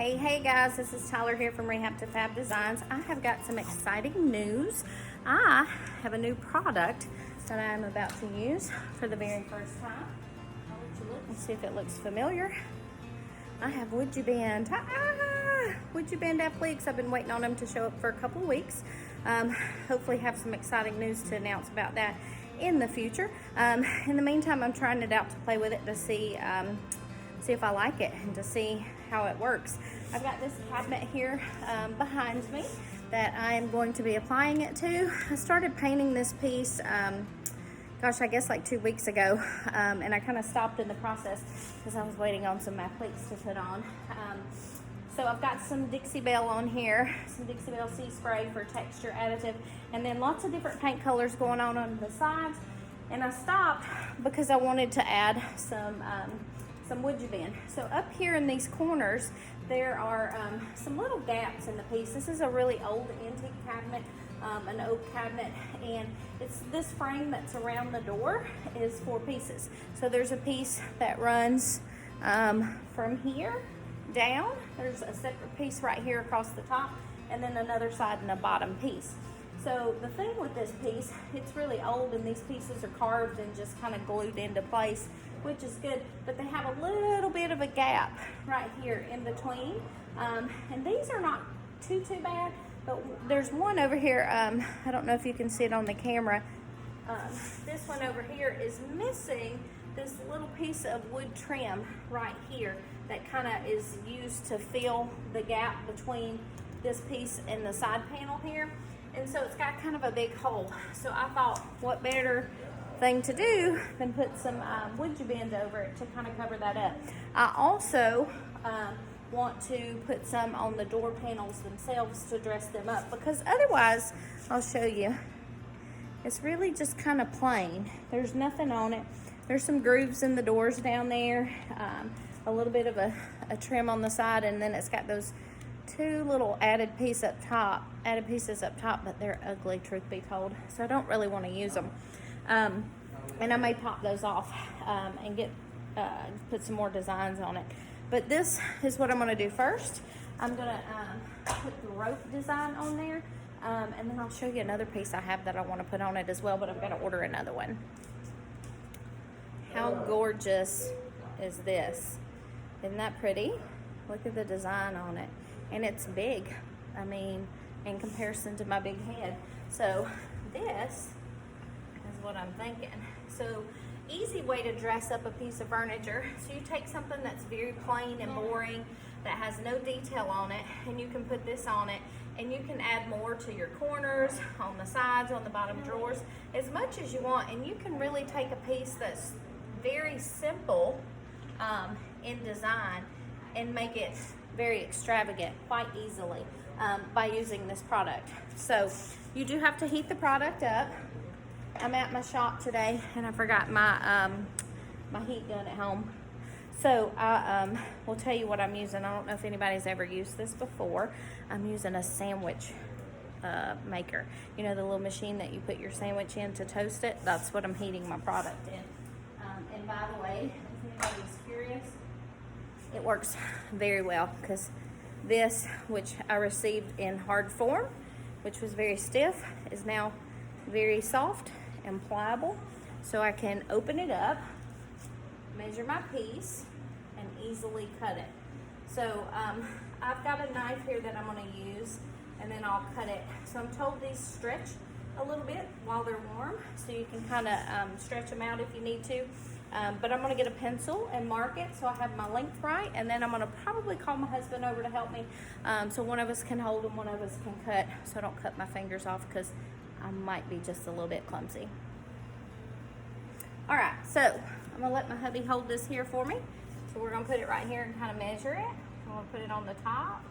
Hey guys, this is Tyler here from Rehab to Fab Designs. I have got some exciting news. I have a new product that I am about to use for the very first time. I'll let you look and see if it looks familiar. I have WoodUBend. WoodUBend appliques. I've been waiting on them to show up for a couple of weeks. Hopefully have some exciting news to announce about that in the future. In the meantime, I'm trying it out to play with it to see if I like it and to see how it works. I've got this cabinet here behind me that I am going to be applying it to. I started painting this piece, gosh, I guess like 2 weeks ago, and I kind of stopped in the process because I was waiting on some appliques to put on. So I've got some Dixie Belle on here, some Dixie Belle Sea Spray for texture additive, and then lots of different paint colors going on the sides. And I stopped because I wanted to add some WoodUBend. So up here in these corners, there are some little gaps in the piece. This is a really old antique cabinet, an oak cabinet, and it's this frame that's around the door is 4 pieces. So there's a piece that runs from here down. There's a separate piece right here across the top, and then another side and a bottom piece. So the thing with this piece, it's really old and these pieces are carved and just kind of glued into place, which is good, but they have a little bit of a gap right here in between. And these are not too bad, but there's one over here, I don't know if you can see it on the camera. This one over here is missing this little piece of wood trim right here that kind of is used to fill the gap between this piece and the side panel here. And so it's got kind of a big hole. So I thought, what better thing to do than put some WoodUBend over it to kind of cover that up. I also want to put some on the door panels themselves to dress them up, because otherwise, I'll show you, it's really just kind of plain. There's nothing on it. There's some grooves in the doors down there, a little bit of a trim on the side, and then it's got those 2 little added pieces up top, but they're ugly, truth be told, so I don't really want to use them. And I may pop those off and put some more designs on it. But this is what I'm going to do first. I'm going to put the rope design on there, and then I'll show you another piece I have that I want to put on it as well, but I've got to order another one. How gorgeous is this? Isn't that pretty? Look at the design on it. And it's big, I mean, in comparison to my big head. So this is what I'm thinking. So easy way to dress up a piece of furniture. So you take something that's very plain and boring, that has no detail on it, and you can put this on it, and you can add more to your corners, on the sides, on the bottom drawers, as much as you want. And you can really take a piece that's very simple in design and make it very extravagant quite easily by using this product. So you do have to heat the product up. I'm at my shop today and I forgot my my heat gun at home. So I will tell you what I'm using. I don't know if anybody's ever used this before. I'm using a sandwich maker. You know, the little machine that you put your sandwich in to toast it? That's what I'm heating my product in. And by the way, if anybody's curious, it works very well, because this, which I received in hard form, which was very stiff, is now very soft and pliable. So I can open it up, measure my piece, and easily cut it. So I've got a knife here that I'm going to use, and then I'll cut it. So I'm told these stretch a little bit while they're warm, so you can kind of stretch them out if you need to. But I'm going to get a pencil and mark it so I have my length right, and then I'm going to probably call my husband over to help me, so one of us can hold and one of us can cut, so I don't cut my fingers off, because I might be just a little bit clumsy. Alright, so I'm going to let my hubby hold this here for me. So we're going to put it right here and kind of measure it. I'm going to put it on the top,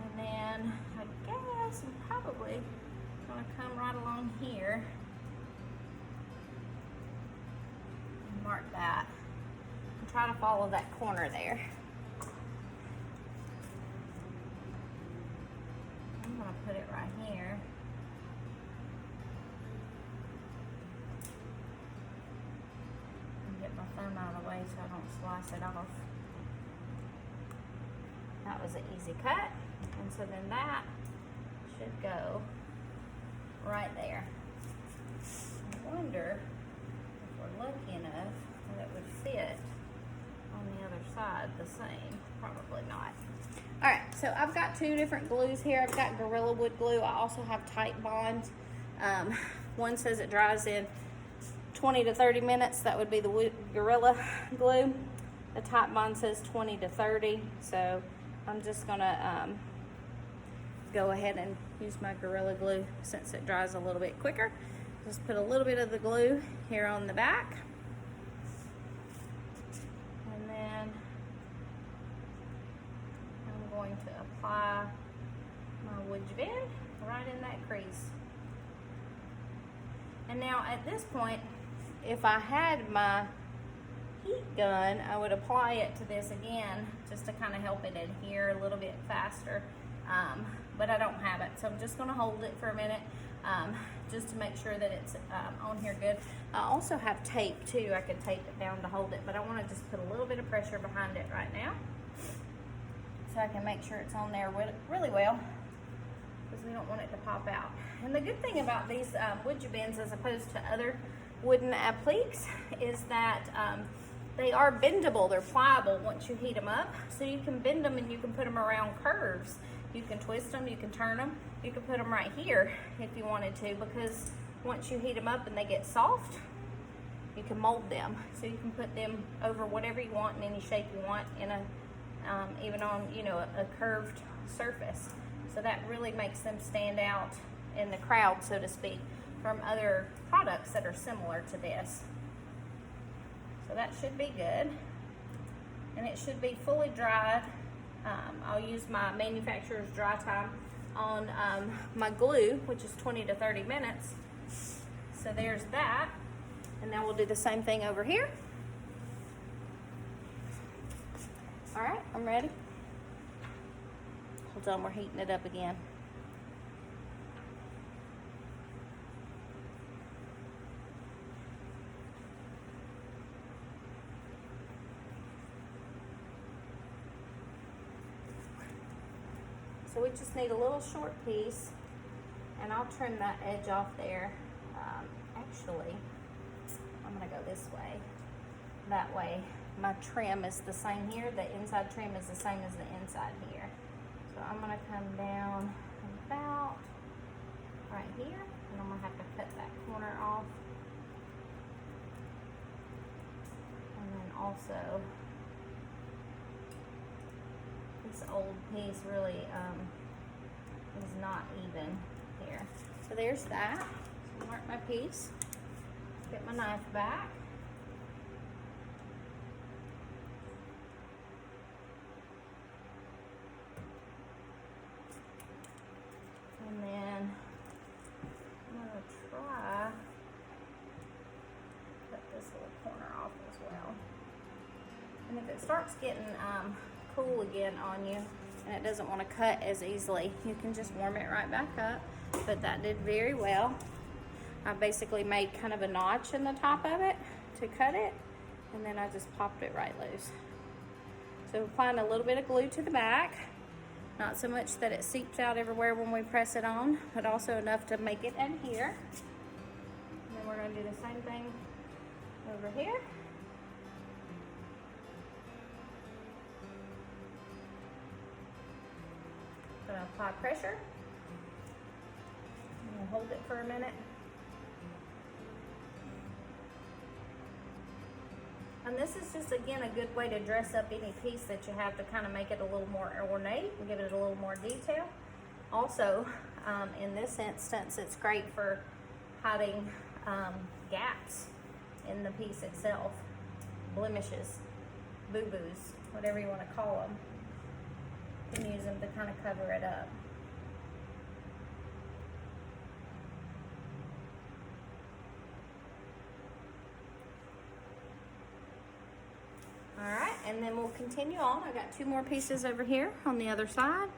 and then I guess I'm probably going to come right along here. Mark that and try to follow that corner there. I'm going to put it right here. And get my thumb out of the way so I don't slice it off. Now That was an easy cut. And so then that should go right there. I wonder if we're lucky enough that it would fit on the other side the same. Probably not. All right, so I've got two different glues here. I've got Gorilla Wood glue. I also have Tight Bond. One says it dries in 20 to 30 minutes. That would be the Gorilla glue. The Tight Bond says 20 to 30. So I'm just gonna go ahead and use my Gorilla glue since it dries a little bit quicker. Just put a little bit of the glue here on the back. And then I'm going to apply my WoodUBend right in that crease. And now at this point, if I had my heat gun, I would apply it to this again just to kind of help it adhere a little bit faster. But I don't have it, so I'm just going to hold it for a minute just to make sure that it's on here good. I also have tape too. I could tape it down to hold it, but I want to just put a little bit of pressure behind it right now so I can make sure it's on there really well, because we don't want it to pop out. And the good thing about these WoodUBends as opposed to other wooden appliques is that they are bendable. They're pliable once you heat them up, so you can bend them and you can put them around curves. You can twist them, you can turn them, you can put them right here if you wanted to, because once you heat them up and they get soft, you can mold them. So you can put them over whatever you want in any shape you want, in a even on, you know, a curved surface. So that really makes them stand out in the crowd, so to speak, from other products that are similar to this. So that should be good, and it should be fully dried. I'll use my manufacturer's dry time on my glue, which is 20 to 30 minutes. So there's that. And now we'll do the same thing over here. All right, I'm ready. Hold on, we're heating it up again. So we just need a little short piece, and I'll trim that edge off there. Actually, I'm gonna go this way. That way my trim is the same here. The inside trim is the same as the inside here. So I'm gonna come down about right here, and I'm gonna have to cut that corner off. And then also, this old piece really is not even here. So there's that. So mark my piece. Get my knife back. And then I'm going to try cut this little corner off as well. And if it starts getting cool again on you and it doesn't want to cut as easily, you can just warm it right back up. But that did very well. I basically made kind of a notch in the top of it to cut it, and then I just popped it right loose. So applying a little bit of glue to the back, not so much that it seeps out everywhere when we press it on, but also enough to make it adhere. And then we're going to do the same thing over here. Going to apply pressure. I'm going to hold it for a minute. And this is just, again, a good way to dress up any piece that you have to kind of make it a little more ornate and give it a little more detail. Also, in this instance, it's great for hiding gaps in the piece itself, blemishes, boo-boos, whatever you want to call them. You can use them to kind of cover it up. All right, and then we'll continue on. I got two more pieces over here on the other side.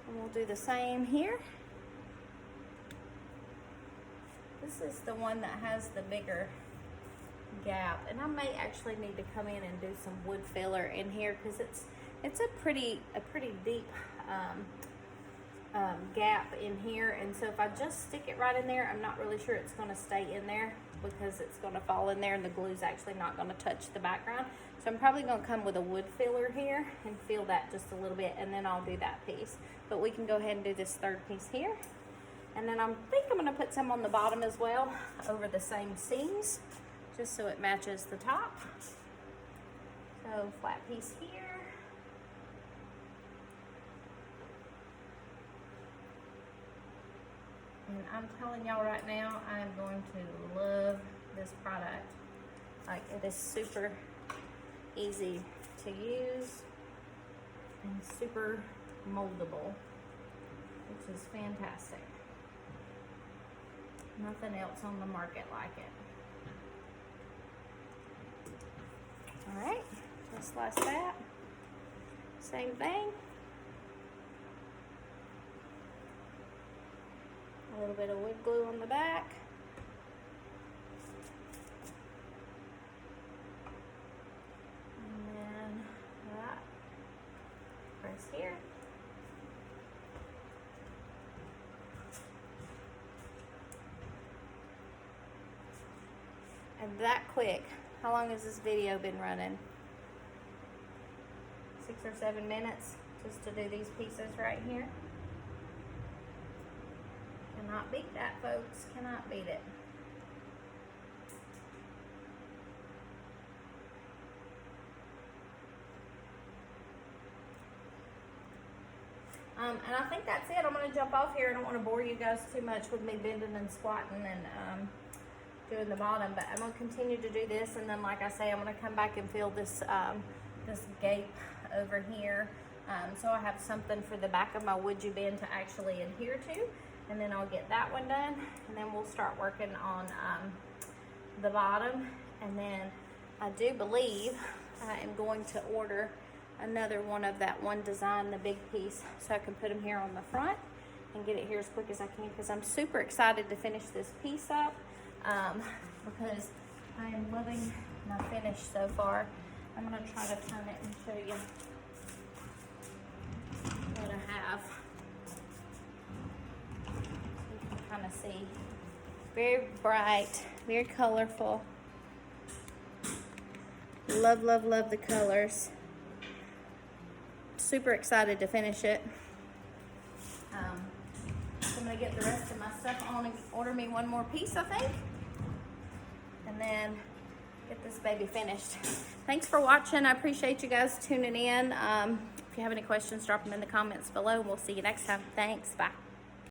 And we'll do the same here. This is the one that has the bigger gap, and I may actually need to come in and do some wood filler in here because it's a pretty deep gap in here, and so if I just stick it right in there, I'm not really sure it's going to stay in there because it's going to fall in there and the glue's actually not going to touch the background. So I'm probably going to come with a wood filler here and fill that just a little bit, and then I'll do that piece. But we can go ahead and do this third piece here, and then I think I'm going to put some on the bottom as well over the same seams just so it matches the top. So flat piece here. And I'm telling y'all right now, I'm going to love this product. Like, it is super easy to use and super moldable, which is fantastic. Nothing else on the market like it. All right, just slice that. Same thing. A little bit of wood glue on the back. And then that press here. And that quick. How long has this video been running? 6 or 7 minutes just to do these pieces right here. Cannot beat that, folks. Cannot beat it. And I think that's it. I'm going to jump off here. I don't want to bore you guys too much with me bending and squatting and doing the bottom, but I'm going to continue to do this, and then like I say, I'm going to come back and fill this this gape over here, so I have something for the back of my WoodUBend to actually adhere to, and then I'll get that one done, and then we'll start working on the bottom. And then I do believe I am going to order another one of that one design, the big piece, so I can put them here on the front and get it here as quick as I can, because I'm super excited to finish this piece up, because I am loving my finish so far. I'm going to try to turn it and show you what I have. You can kind of see. Very bright, very colorful. Love, love, love the colors. Super excited to finish it. So I'm going to get the rest of my stuff on and order me one more piece, I think. And then get this baby finished. Thanks for watching. I appreciate you guys tuning in. If you have any questions, drop them in the comments below. We'll see you next time. Thanks. Bye.